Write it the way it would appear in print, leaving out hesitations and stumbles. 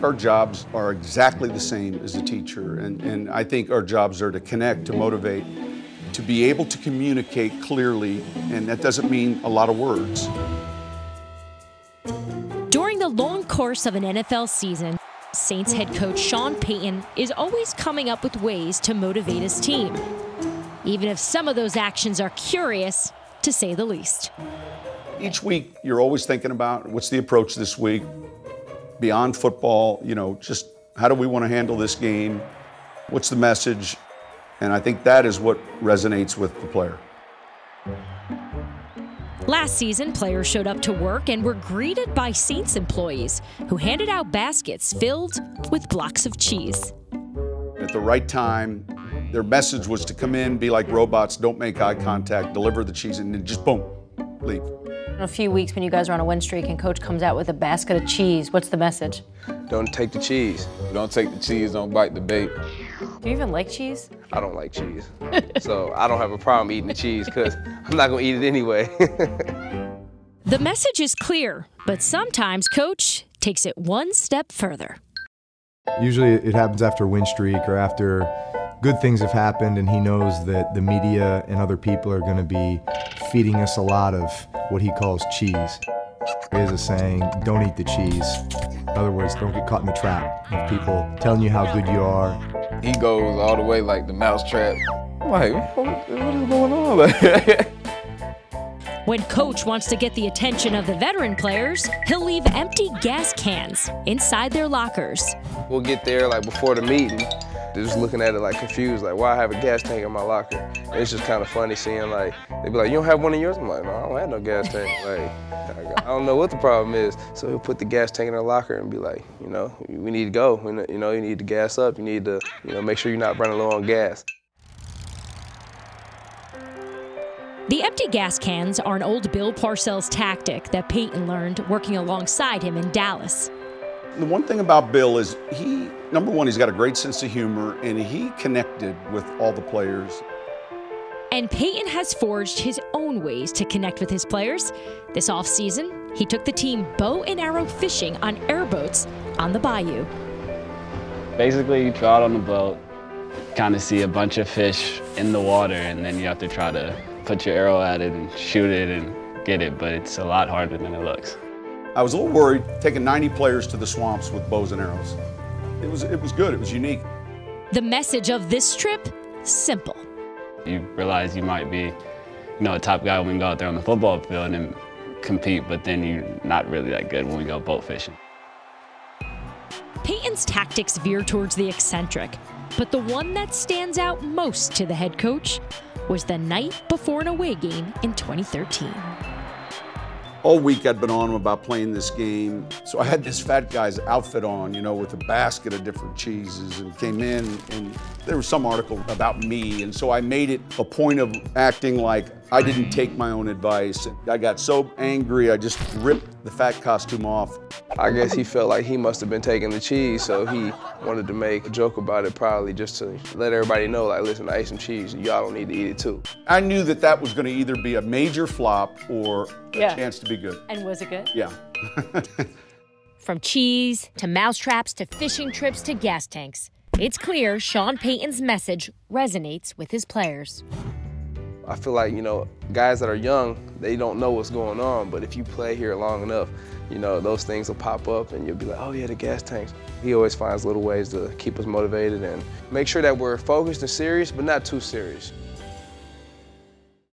Our jobs are exactly the same as a teacher, and I think our jobs are to connect, to motivate, to be able to communicate clearly, and that doesn't mean a lot of words. During the long course of an NFL season, Saints head coach Sean Payton is always coming up with ways to motivate his team, even if some of those actions are curious, to say the least. Each week, you're always thinking about what's the approach this week, beyond football, just how do we want to handle this game? What's the message? And I think that is what resonates with the player. Last season, players showed up to work and were greeted by Saints employees who handed out baskets filled with blocks of cheese. At the right time, their message was to come in, be like robots, don't make eye contact, deliver the cheese, and then just boom, leave. In a few weeks, when you guys are on a win streak and coach comes out with a basket of cheese, what's the message? Don't take the cheese. Don't take the cheese, don't bite the bait. Do you even like cheese? I don't like cheese. So I don't have a problem eating the cheese because I'm not gonna eat it anyway. The message is clear, but sometimes Coach takes it one step further. Usually it happens after a win streak or after good things have happened and he knows that the media and other people are going to be feeding us a lot of what he calls cheese. He has a saying, don't eat the cheese. In other words, don't get caught in the trap of people telling you how good you are. He goes all the way like the mousetrap. I'm like, what is going on? When Coach wants to get the attention of the veteran players, he'll leave empty gas cans inside their lockers. We'll get there like before the meeting. They're just looking at it like confused, like why I have a gas tank in my locker. And it's just kind of funny seeing like, they'd be like, you don't have one of yours? I'm like, no, I don't have no gas tank. Like, I don't know what the problem is. So he'll put the gas tank in their locker and be like, we need to go. You need to gas up. You need to, make sure you're not running low on gas. The empty gas cans are an old Bill Parcells tactic that Payton learned working alongside him in Dallas. The one thing about Bill is number one, he's got a great sense of humor, and he connected with all the players. And Payton has forged his own ways to connect with his players. This offseason, he took the team bow and arrow fishing on airboats on the bayou. Basically, you go out on the boat, kind of see a bunch of fish in the water, and then you have to try to put your arrow at it and shoot it and get it, but it's a lot harder than it looks. I was a little worried taking 90 players to the swamps with bows and arrows. It was good, it was unique. The message of this trip, simple. You realize you might be, a top guy when we go out there on the football field and compete, but then you're not really that good when we go boat fishing. Payton's tactics veer towards the eccentric, but the one that stands out most to the head coach was the night before an away game in 2013. All week I'd been on him about playing this game, so I had this fat guy's outfit on, with a basket of different cheeses, and came in, and there was some article about me, and so I made it a point of acting like I didn't take my own advice. I got so angry, I just ripped the fat costume off. I guess he felt like he must have been taking the cheese, so he wanted to make a joke about it, probably just to let everybody know, like, listen, I ate some cheese, y'all don't need to eat it too. I knew that was gonna either be a major flop or a chance to be good. And was it good? Yeah. From cheese to mousetraps to fishing trips to gas tanks, it's clear Sean Payton's message resonates with his players. I feel like, guys that are young, they don't know what's going on, but if you play here long enough, those things will pop up and you'll be like, oh yeah, the gas tanks. He always finds little ways to keep us motivated and make sure that we're focused and serious, but not too serious.